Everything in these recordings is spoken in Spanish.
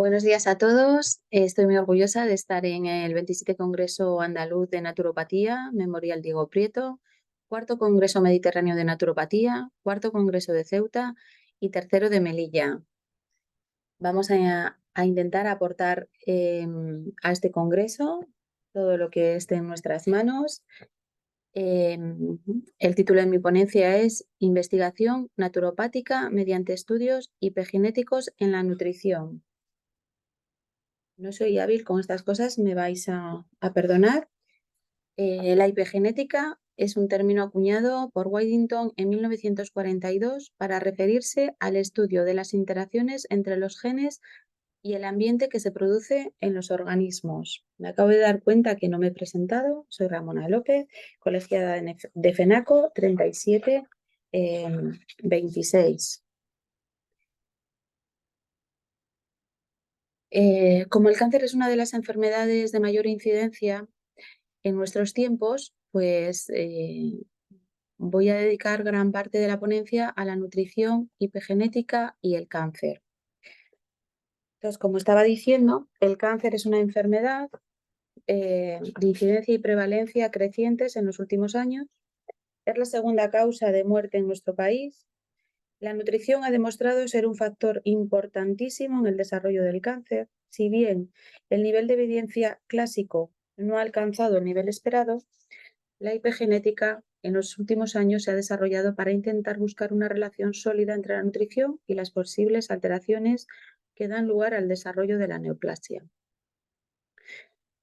Buenos días a todos. Estoy muy orgullosa de estar en el 27 Congreso Andaluz de Naturopatía, Memorial Diego Prieto, cuarto Congreso Mediterráneo de Naturopatía, cuarto Congreso de Ceuta y tercero de Melilla. Vamos a intentar aportar a este congreso todo lo que esté en nuestras manos. El título de mi ponencia es Investigación naturopática mediante estudios epigenéticos en la nutrición. No soy hábil con estas cosas, me vais a perdonar. La epigenética es un término acuñado por Waddington en 1942 para referirse al estudio de las interacciones entre los genes y el ambiente que se produce en los organismos. Me acabo de dar cuenta que no me he presentado. Soy Ramona López, colegiada de FENACO 3726. Como el cáncer es una de las enfermedades de mayor incidencia en nuestros tiempos, pues voy a dedicar gran parte de la ponencia a la nutrición, epigenética y el cáncer. Entonces, como estaba diciendo, el cáncer es una enfermedad de incidencia y prevalencia crecientes en los últimos años. Es la segunda causa de muerte en nuestro país. La nutrición ha demostrado ser un factor importantísimo en el desarrollo del cáncer. Si bien el nivel de evidencia clásico no ha alcanzado el nivel esperado, la epigenética en los últimos años se ha desarrollado para intentar buscar una relación sólida entre la nutrición y las posibles alteraciones que dan lugar al desarrollo de la neoplasia.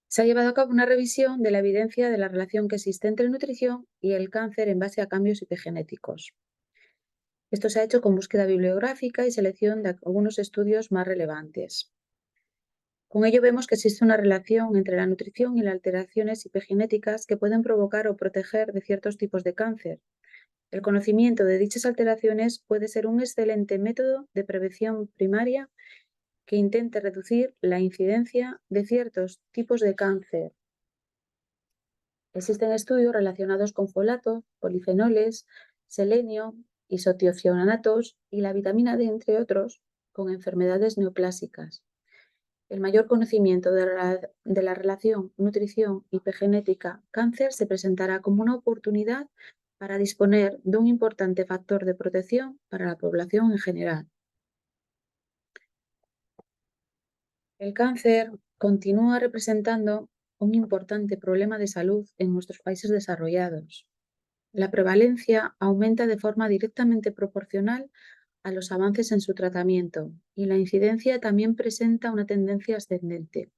Se ha llevado a cabo una revisión de la evidencia de la relación que existe entre nutrición y el cáncer en base a cambios epigenéticos. Esto se ha hecho con búsqueda bibliográfica y selección de algunos estudios más relevantes. Con ello vemos que existe una relación entre la nutrición y las alteraciones epigenéticas que pueden provocar o proteger de ciertos tipos de cáncer. El conocimiento de dichas alteraciones puede ser un excelente método de prevención primaria que intente reducir la incidencia de ciertos tipos de cáncer. Existen estudios relacionados con folatos, polifenoles, selenio, isotiocionatos y la vitamina D, entre otros, con enfermedades neoplásicas. El mayor conocimiento de la relación nutrición epigenética-cáncer se presentará como una oportunidad para disponer de un importante factor de protección para la población en general. El cáncer continúa representando un importante problema de salud en nuestros países desarrollados. La prevalencia aumenta de forma directamente proporcional a los avances en su tratamiento y la incidencia también presenta una tendencia ascendente.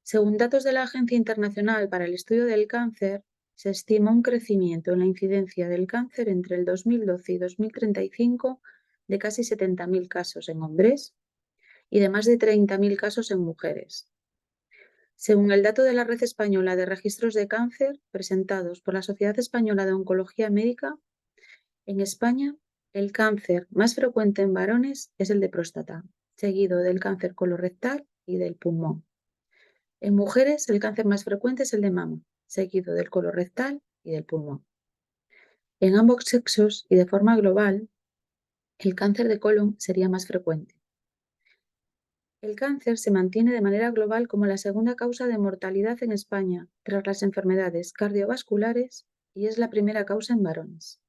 Según datos de la Agencia Internacional para el Estudio del Cáncer, se estima un crecimiento en la incidencia del cáncer entre el 2012 y 2035 de casi 70.000 casos en hombres y de más de 30.000 casos en mujeres. Según el dato de la Red Española de Registros de Cáncer presentados por la Sociedad Española de Oncología Médica, en España el cáncer más frecuente en varones es el de próstata, seguido del cáncer colorectal y del pulmón. En mujeres el cáncer más frecuente es el de mama, seguido del colorectal y del pulmón. En ambos sexos y de forma global, el cáncer de colon sería más frecuente. El cáncer se mantiene de manera global como la segunda causa de mortalidad en España, tras las enfermedades cardiovasculares, y es la primera causa en varones.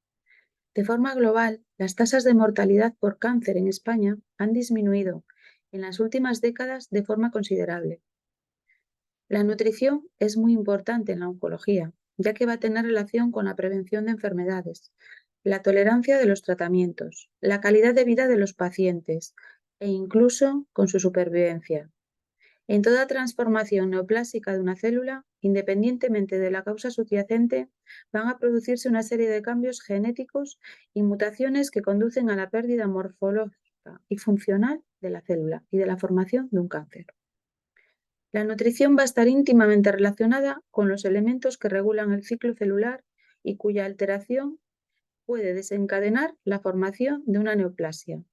De forma global, las tasas de mortalidad por cáncer en España han disminuido en las últimas décadas de forma considerable. La nutrición es muy importante en la oncología, ya que va a tener relación con la prevención de enfermedades, la tolerancia de los tratamientos, la calidad de vida de los pacientes e incluso con su supervivencia. En toda transformación neoplásica de una célula, independientemente de la causa subyacente, van a producirse una serie de cambios genéticos y mutaciones que conducen a la pérdida morfológica y funcional de la célula y de la formación de un cáncer. La nutrición va a estar íntimamente relacionada con los elementos que regulan el ciclo celular y cuya alteración puede desencadenar la formación de una neoplasia.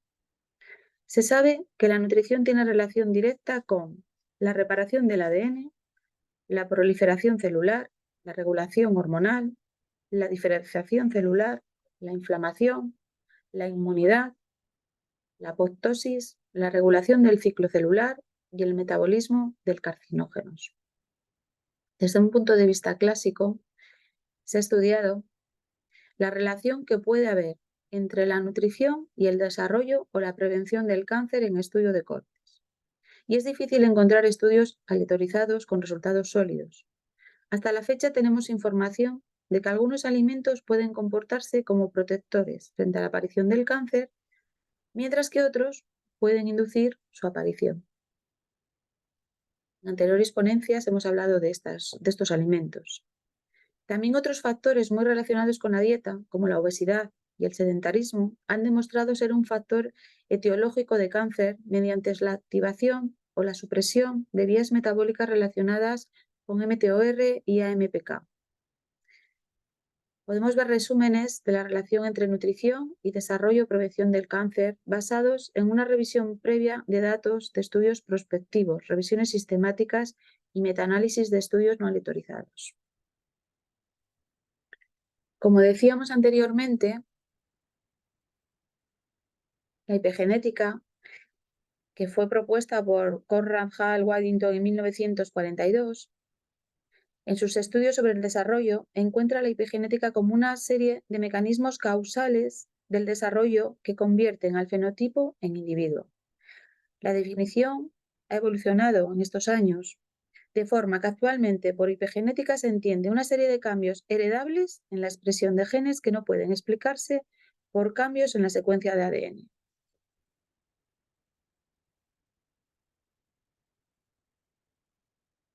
Se sabe que la nutrición tiene relación directa con la reparación del ADN, la proliferación celular, la regulación hormonal, la diferenciación celular, la inflamación, la inmunidad, la apoptosis la regulación del ciclo celular y el metabolismo del carcinógenos. Desde un punto de vista clásico, se ha estudiado la relación que puede haber entre la nutrición y el desarrollo o la prevención del cáncer en estudio de cortes. Y es difícil encontrar estudios aleatorizados con resultados sólidos. Hasta la fecha tenemos información de que algunos alimentos pueden comportarse como protectores frente a la aparición del cáncer, mientras que otros pueden inducir su aparición. En anteriores ponencias hemos hablado de estos alimentos. También otros factores muy relacionados con la dieta, como la obesidad y el sedentarismo, han demostrado ser un factor etiológico de cáncer mediante la activación o la supresión de vías metabólicas relacionadas con mTOR y AMPK. Podemos ver resúmenes de la relación entre nutrición y desarrollo o prevención del cáncer basados en una revisión previa de datos de estudios prospectivos, revisiones sistemáticas y metaanálisis de estudios no aleatorizados. Como decíamos anteriormente, la epigenética, que fue propuesta por Conrad Hall Waddington en 1942, en sus estudios sobre el desarrollo, encuentra la epigenética como una serie de mecanismos causales del desarrollo que convierten al fenotipo en individuo. La definición ha evolucionado en estos años, de forma que actualmente por epigenética se entiende una serie de cambios heredables en la expresión de genes que no pueden explicarse por cambios en la secuencia de ADN.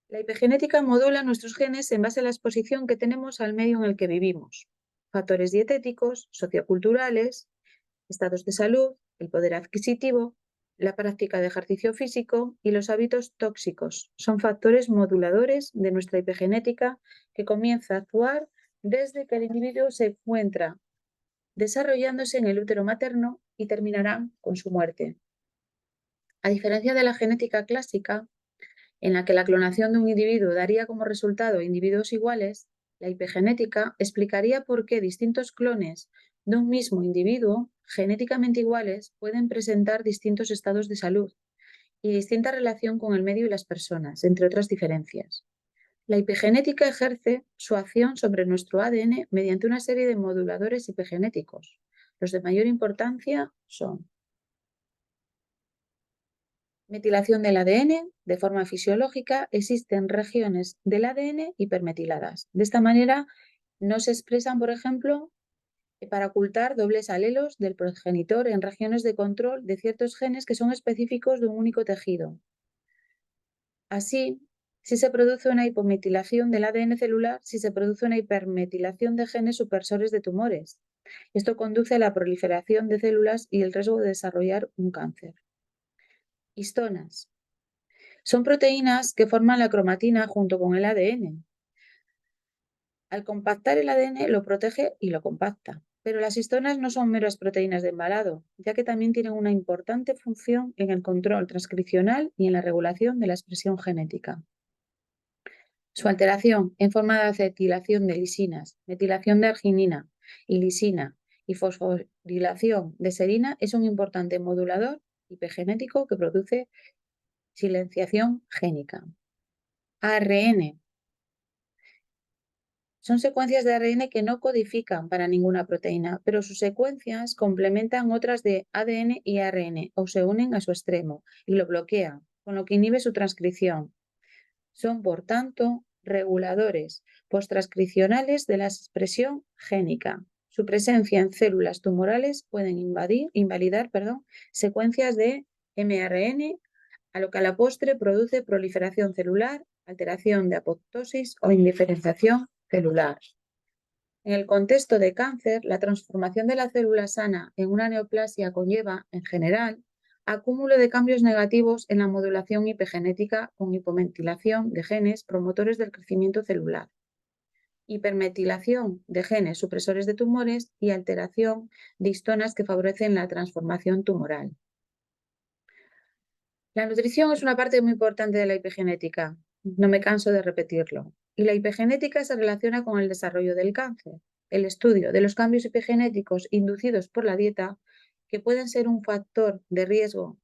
La epigenética modula nuestros genes en base a la exposición que tenemos al medio en el que vivimos. Factores dietéticos, socioculturales, estados de salud, el poder adquisitivo, la práctica de ejercicio físico y los hábitos tóxicos son factores moduladores de nuestra epigenética que comienza a actuar desde que el individuo se encuentra desarrollándose en el útero materno y terminará con su muerte. A diferencia de la genética clásica, en la que la clonación de un individuo daría como resultado individuos iguales, la epigenética explicaría por qué distintos clones de un mismo individuo genéticamente iguales pueden presentar distintos estados de salud y distinta relación con el medio y las personas, entre otras diferencias. La epigenética ejerce su acción sobre nuestro ADN mediante una serie de moduladores epigenéticos. Los de mayor importancia son metilación del ADN. De forma fisiológica, existen regiones del ADN hipermetiladas. De esta manera, no se expresan, por ejemplo, para ocultar dobles alelos del progenitor en regiones de control de ciertos genes que son específicos de un único tejido. Así, si se produce una hipometilación del ADN celular, si se produce una hipermetilación de genes supresores de tumores. Esto conduce a la proliferación de células y el riesgo de desarrollar un cáncer. Histonas. Son proteínas que forman la cromatina junto con el ADN. Al compactar el ADN lo protege y lo compacta. Pero las histonas no son meras proteínas de embalado, ya que también tienen una importante función en el control transcripcional y en la regulación de la expresión genética. Su alteración en forma de acetilación de lisinas, metilación de arginina y lisina y fosforilación de serina es un importante modulador epigenético que produce silenciación génica. ARN. Son secuencias de ARN que no codifican para ninguna proteína, pero sus secuencias complementan otras de ADN y ARN o se unen a su extremo y lo bloquean, con lo que inhibe su transcripción. Son, por tanto, reguladores posttranscripcionales de la expresión génica. Su presencia en células tumorales pueden invalidar secuencias de mRN, a lo que a la postre produce proliferación celular, alteración de apoptosis o indiferenciación celular. En el contexto de cáncer, la transformación de la célula sana en una neoplasia conlleva, en general, acúmulo de cambios negativos en la modulación epigenética con hipometilación de genes promotores del crecimiento celular, hipermetilación de genes supresores de tumores y alteración de histonas que favorecen la transformación tumoral. La nutrición es una parte muy importante de la epigenética, no me canso de repetirlo, y la epigenética se relaciona con el desarrollo del cáncer. El estudio de los cambios epigenéticos inducidos por la dieta, que pueden ser un factor de riesgo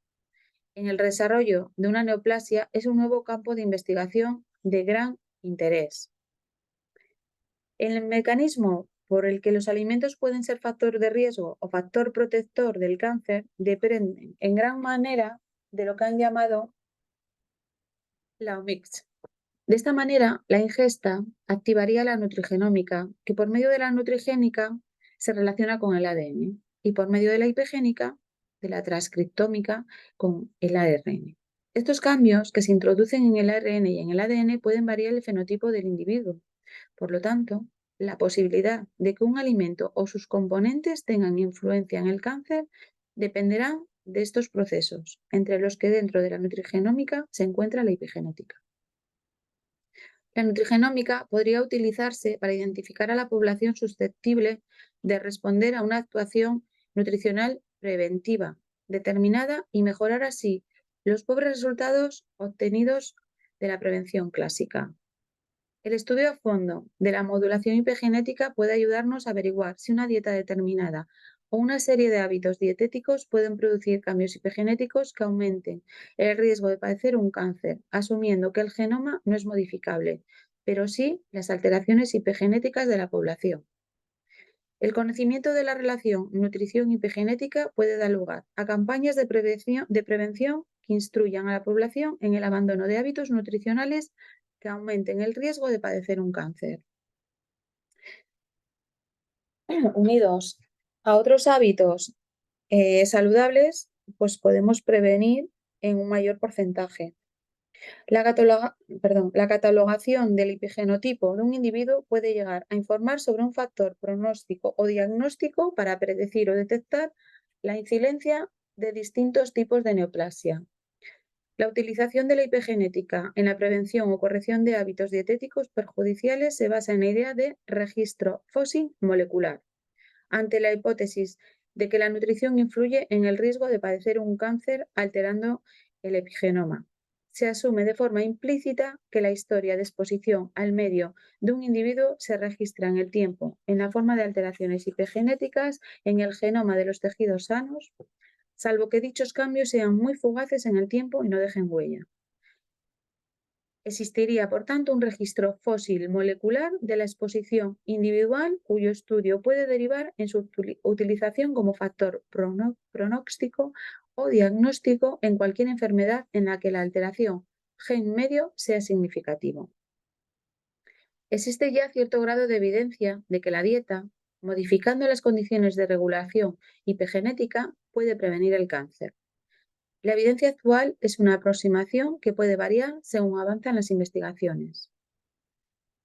en el desarrollo de una neoplasia es un nuevo campo de investigación de gran interés. El mecanismo por el que los alimentos pueden ser factor de riesgo o factor protector del cáncer depende en gran manera de lo que han llamado la omics. De esta manera, la ingesta activaría la nutrigenómica, que por medio de la nutrigénica se relaciona con el ADN, y por medio de la hipogénica, de la transcriptómica, con el ARN. Estos cambios que se introducen en el ARN y en el ADN pueden variar el fenotipo del individuo. Por lo tanto, la posibilidad de que un alimento o sus componentes tengan influencia en el cáncer dependerán de estos procesos, entre los que dentro de la nutrigenómica se encuentra la epigenética. La nutrigenómica podría utilizarse para identificar a la población susceptible de responder a una actuación nutricional preventiva determinada y mejorar así los pobres resultados obtenidos de la prevención clásica. El estudio a fondo de la modulación epigenética puede ayudarnos a averiguar si una dieta determinada o una serie de hábitos dietéticos pueden producir cambios epigenéticos que aumenten el riesgo de padecer un cáncer, asumiendo que el genoma no es modificable, pero sí las alteraciones epigenéticas de la población. El conocimiento de la relación nutrición-epigenética puede dar lugar a campañas de prevención que instruyan a la población en el abandono de hábitos nutricionales que aumenten el riesgo de padecer un cáncer. Unidos a otros hábitos saludables, pues podemos prevenir en un mayor porcentaje. La catalogación del epigenotipo de un individuo puede llegar a informar sobre un factor pronóstico o diagnóstico para predecir o detectar la incidencia de distintos tipos de neoplasia. La utilización de la epigenética en la prevención o corrección de hábitos dietéticos perjudiciales se basa en la idea de registro fósil molecular, ante la hipótesis de que la nutrición influye en el riesgo de padecer un cáncer alterando el epigenoma. Se asume de forma implícita que la historia de exposición al medio de un individuo se registra en el tiempo en la forma de alteraciones epigenéticas en el genoma de los tejidos sanos, salvo que dichos cambios sean muy fugaces en el tiempo y no dejen huella. Existiría, por tanto, un registro fósil molecular de la exposición individual cuyo estudio puede derivar en su utilización como factor pronóstico o diagnóstico en cualquier enfermedad en la que la alteración gen medio sea significativo. Existe ya cierto grado de evidencia de que la dieta, modificando las condiciones de regulación epigenética, puede prevenir el cáncer. La evidencia actual es una aproximación que puede variar según avanzan las investigaciones.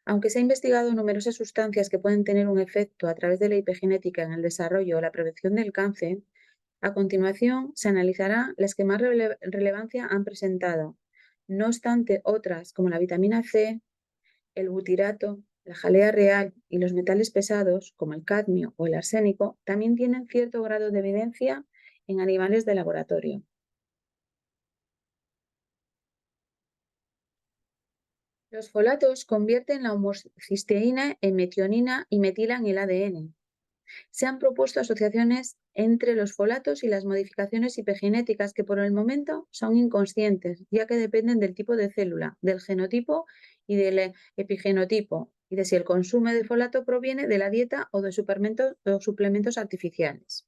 Aunque se ha investigado numerosas sustancias que pueden tener un efecto a través de la epigenética en el desarrollo o la prevención del cáncer, a continuación se analizará las que más relevancia han presentado. No obstante, otras, como la vitamina C, el butirato, la jalea real y los metales pesados, como el cadmio o el arsénico, también tienen cierto grado de evidencia en animales de laboratorio. Los folatos convierten la homocisteína en metionina y metilan el ADN. Se han propuesto asociaciones entre los folatos y las modificaciones epigenéticas que por el momento son inconscientes, ya que dependen del tipo de célula, del genotipo y del epigenotipo, y de si el consumo de folato proviene de la dieta o de suplementos artificiales.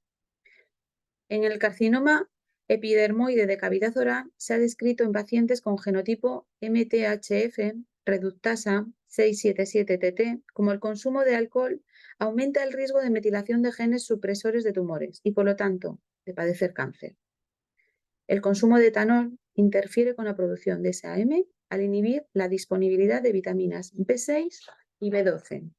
En el carcinoma epidermoide de cavidad oral se ha descrito en pacientes con genotipo MTHF reductasa 677TT como el consumo de alcohol aumenta el riesgo de metilación de genes supresores de tumores y, por lo tanto, de padecer cáncer. El consumo de etanol interfiere con la producción de SAM al inhibir la disponibilidad de vitaminas B6 y B12.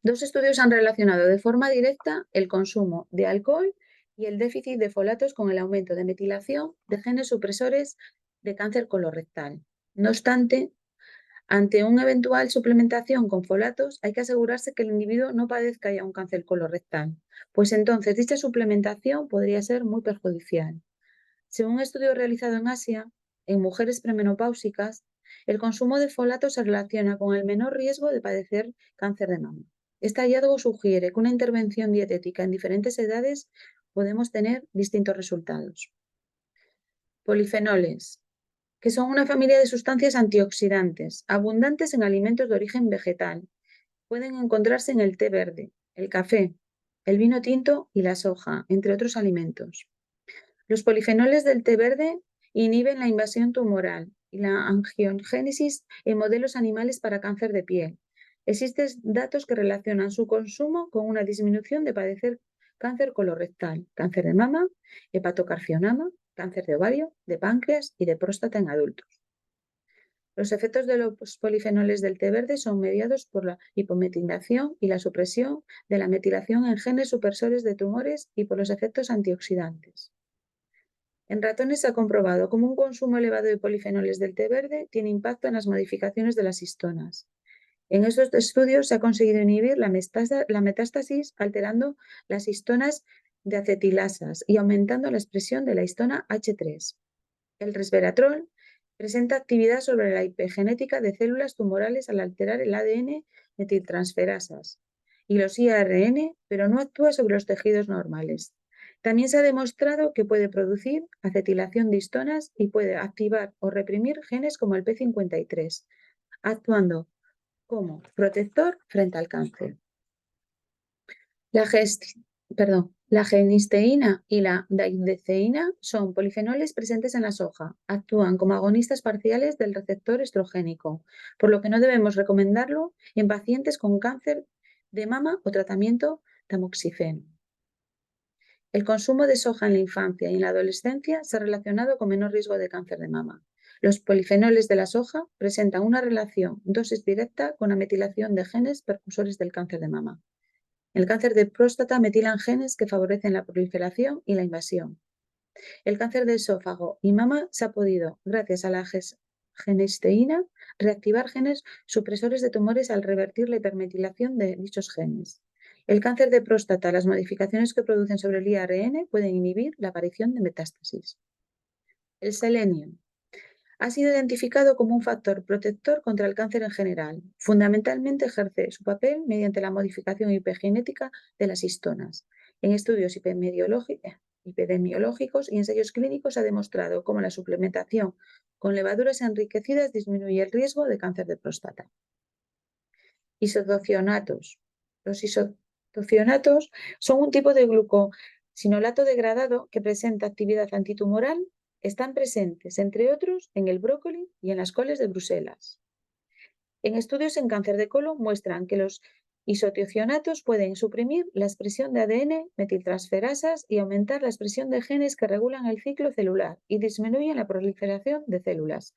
Dos estudios han relacionado de forma directa el consumo de alcohol y el déficit de folatos con el aumento de metilación de genes supresores de cáncer colorectal. No obstante, ante una eventual suplementación con folatos, hay que asegurarse que el individuo no padezca ya un cáncer colorectal, pues entonces dicha suplementación podría ser muy perjudicial. Según un estudio realizado en Asia, en mujeres premenopáusicas, el consumo de folatos se relaciona con el menor riesgo de padecer cáncer de mama. Este hallazgo sugiere que una intervención dietética en diferentes edades podemos tener distintos resultados. Polifenoles, que son una familia de sustancias antioxidantes, abundantes en alimentos de origen vegetal. Pueden encontrarse en el té verde, el café, el vino tinto y la soja, entre otros alimentos. Los polifenoles del té verde inhiben la invasión tumoral y la angiogénesis en modelos animales para cáncer de piel. Existen datos que relacionan su consumo con una disminución de padecer cáncer colorectal, cáncer de mama, hepatocarcinoma, cáncer de ovario, de páncreas y de próstata en adultos. Los efectos de los polifenoles del té verde son mediados por la hipometilación y la supresión de la metilación en genes supresores de tumores y por los efectos antioxidantes. En ratones se ha comprobado cómo un consumo elevado de polifenoles del té verde tiene impacto en las modificaciones de las histonas. En estos estudios se ha conseguido inhibir la metástasis alterando las histonas de acetilasas y aumentando la expresión de la histona H3. El resveratrol presenta actividad sobre la epigenética de células tumorales al alterar el ADN metiltransferasas y los IARN, pero no actúa sobre los tejidos normales. También se ha demostrado que puede producir acetilación de histonas y puede activar o reprimir genes como el P53, actuando como protector frente al cáncer. La genisteína y la daideceína son polifenoles presentes en la soja. Actúan como agonistas parciales del receptor estrogénico, por lo que no debemos recomendarlo en pacientes con cáncer de mama o tratamiento tamoxifeno. El consumo de soja en la infancia y en la adolescencia se ha relacionado con menor riesgo de cáncer de mama. Los polifenoles de la soja presentan una relación dosis directa con la metilación de genes precursores del cáncer de mama. El cáncer de próstata metilan genes que favorecen la proliferación y la invasión. El cáncer de esófago y mama se ha podido, gracias a la genisteína, reactivar genes supresores de tumores al revertir la hipermetilación de dichos genes. El cáncer de próstata, las modificaciones que producen sobre el IARN pueden inhibir la aparición de metástasis. El selenio ha sido identificado como un factor protector contra el cáncer en general. Fundamentalmente ejerce su papel mediante la modificación epigenética de las histonas. En estudios epidemiológicos y ensayos clínicos se ha demostrado cómo la suplementación con levaduras enriquecidas disminuye el riesgo de cáncer de próstata. Isotocionatos. Los isotocionatos son un tipo de glucosinolato degradado que presenta actividad antitumoral. Están presentes, entre otros, en el brócoli y en las coles de Bruselas. En estudios en cáncer de colon muestran que los isotionatos pueden suprimir la expresión de ADN metiltransferasas y aumentar la expresión de genes que regulan el ciclo celular y disminuyen la proliferación de células.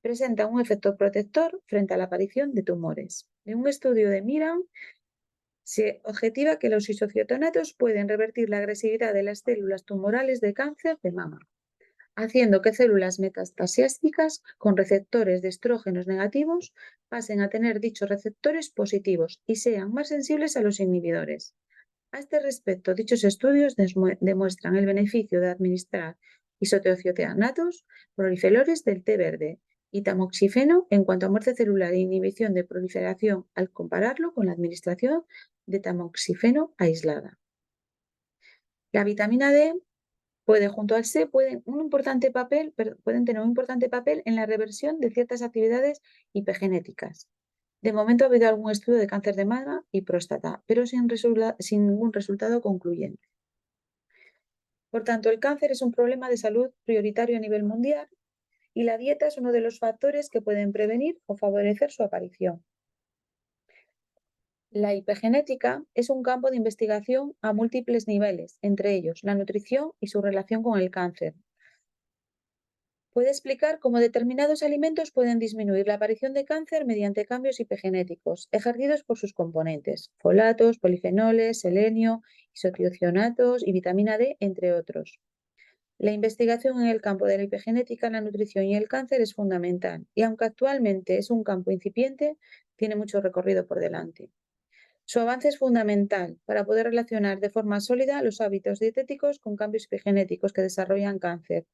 Presenta un efecto protector frente a la aparición de tumores. En un estudio de Miran, se objetiva que los isocionatos pueden revertir la agresividad de las células tumorales de cáncer de mama, haciendo que células metastasiásticas con receptores de estrógenos negativos pasen a tener dichos receptores positivos y sean más sensibles a los inhibidores. A este respecto, dichos estudios demuestran el beneficio de administrar isotionatos proliferadores del té verde y tamoxifeno en cuanto a muerte celular e inhibición de proliferación al compararlo con la administración de tamoxifeno aislada. La vitamina D junto al C, pueden tener un importante papel en la reversión de ciertas actividades hipergenéticas. De momento ha habido algún estudio de cáncer de mama y próstata, pero sin ningún resultado concluyente. Por tanto, el cáncer es un problema de salud prioritario a nivel mundial y la dieta es uno de los factores que pueden prevenir o favorecer su aparición. La hipergenética es un campo de investigación a múltiples niveles, entre ellos la nutrición y su relación con el cáncer. Puede explicar cómo determinados alimentos pueden disminuir la aparición de cáncer mediante cambios epigenéticos ejercidos por sus componentes, folatos, polifenoles, selenio, isotionatos y vitamina D, entre otros. La investigación en el campo de la epigenética, la nutrición y el cáncer es fundamental y aunque actualmente es un campo incipiente, tiene mucho recorrido por delante. Su avance es fundamental para poder relacionar de forma sólida los hábitos dietéticos con cambios epigenéticos que desarrollan cáncer.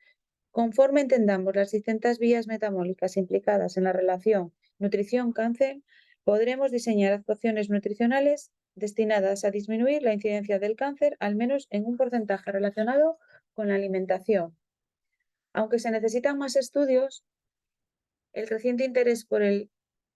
Conforme entendamos las distintas vías metabólicas implicadas en la relación nutrición-cáncer, podremos diseñar actuaciones nutricionales destinadas a disminuir la incidencia del cáncer, al menos en un porcentaje relacionado con la alimentación. Aunque se necesitan más estudios, el creciente interés por el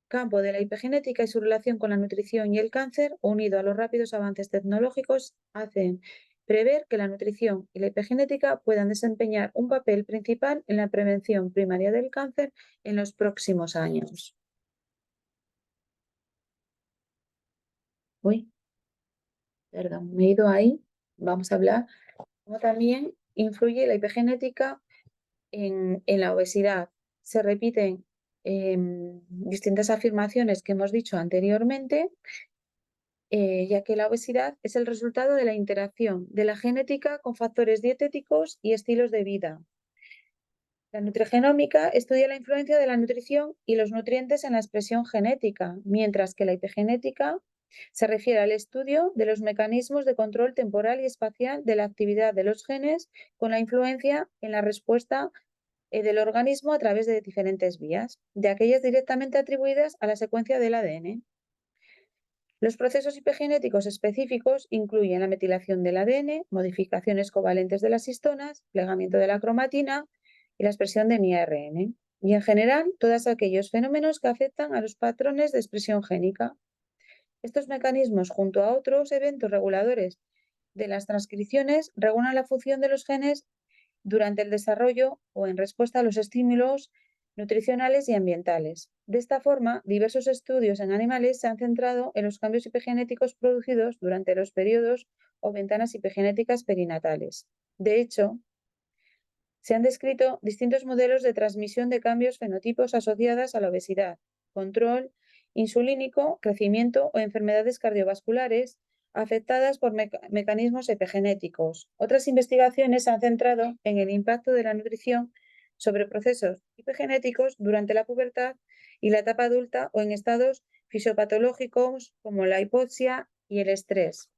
campo de la epigenética y su relación con la nutrición y el cáncer, unido a los rápidos avances tecnológicos, hacen prever que la nutrición y la epigenética puedan desempeñar un papel principal en la prevención primaria del cáncer en los próximos años. Uy, perdón, me he ido ahí. Vamos a hablar cómo también influye la epigenética en la obesidad. Se repiten distintas afirmaciones que hemos dicho anteriormente, ya que la obesidad es el resultado de la interacción de la genética con factores dietéticos y estilos de vida. La nutrigenómica estudia la influencia de la nutrición y los nutrientes en la expresión genética, mientras que la epigenética se refiere al estudio de los mecanismos de control temporal y espacial de la actividad de los genes con la influencia en la respuesta del organismo a través de diferentes vías, de aquellas directamente atribuidas a la secuencia del ADN. Los procesos epigenéticos específicos incluyen la metilación del ADN, modificaciones covalentes de las histonas, plegamiento de la cromatina y la expresión de miRN. Y en general, todos aquellos fenómenos que afectan a los patrones de expresión génica. Estos mecanismos, junto a otros eventos reguladores de las transcripciones, regulan la función de los genes durante el desarrollo o en respuesta a los estímulos nutricionales y ambientales. De esta forma, diversos estudios en animales se han centrado en los cambios epigenéticos producidos durante los periodos o ventanas epigenéticas perinatales. De hecho, se han descrito distintos modelos de transmisión de cambios fenotipos asociadas a la obesidad, control insulínico, crecimiento o enfermedades cardiovasculares afectadas por mecanismos epigenéticos. Otras investigaciones se han centrado en el impacto de la nutrición sobre procesos epigenéticos durante la pubertad y la etapa adulta o en estados fisiopatológicos como la hipoxia y el estrés.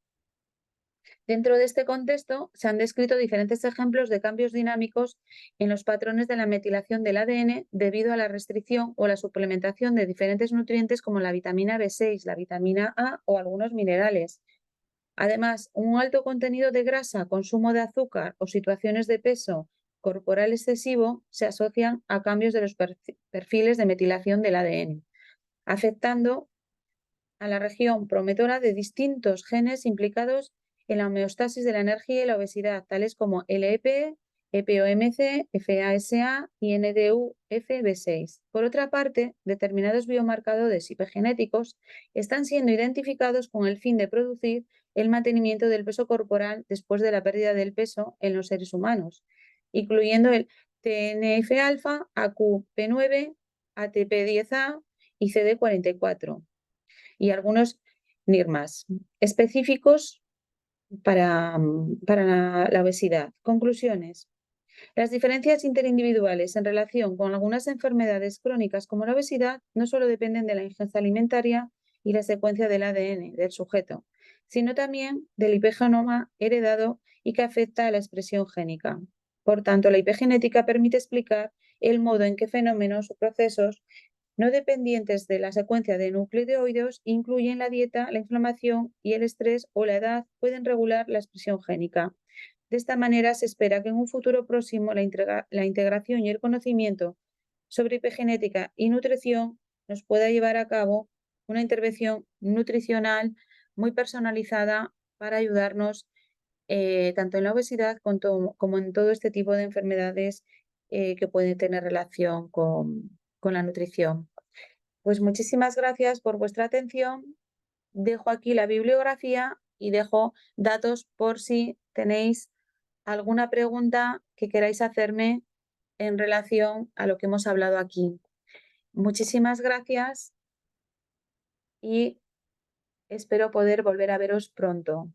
Dentro de este contexto, se han descrito diferentes ejemplos de cambios dinámicos en los patrones de la metilación del ADN debido a la restricción o la suplementación de diferentes nutrientes como la vitamina B6, la vitamina A o algunos minerales. Además, un alto contenido de grasa, consumo de azúcar o situaciones de peso corporal excesivo se asocian a cambios de los perfiles de metilación del ADN, afectando a la región promotora de distintos genes implicados en la homeostasis de la energía y la obesidad, tales como LEP, EPOMC, FASA y NDU-FB6. Por otra parte, determinados biomarcadores hipergenéticos están siendo identificados con el fin de producir el mantenimiento del peso corporal después de la pérdida del peso en los seres humanos, incluyendo el TNF-alfa, AQP9, ATP10A y CD44 y algunos NIRMAS específicos para la obesidad. Conclusiones. Las diferencias interindividuales en relación con algunas enfermedades crónicas como la obesidad no solo dependen de la ingesta alimentaria y la secuencia del ADN del sujeto, sino también del epigenoma heredado y que afecta a la expresión génica. Por tanto, la epigenética permite explicar el modo en que fenómenos o procesos no dependientes de la secuencia de nucleoides incluyen la dieta, la inflamación y el estrés o la edad pueden regular la expresión génica. De esta manera, se espera que en un futuro próximo la integración y el conocimiento sobre epigenética y nutrición nos pueda llevar a cabo una intervención nutricional muy personalizada para ayudarnos tanto en la obesidad como en todo este tipo de enfermedades que pueden tener relación con la nutrición. Pues muchísimas gracias por vuestra atención. Dejo aquí la bibliografía y dejo datos por si tenéis alguna pregunta que queráis hacerme en relación a lo que hemos hablado aquí. Muchísimas gracias y espero poder volver a veros pronto.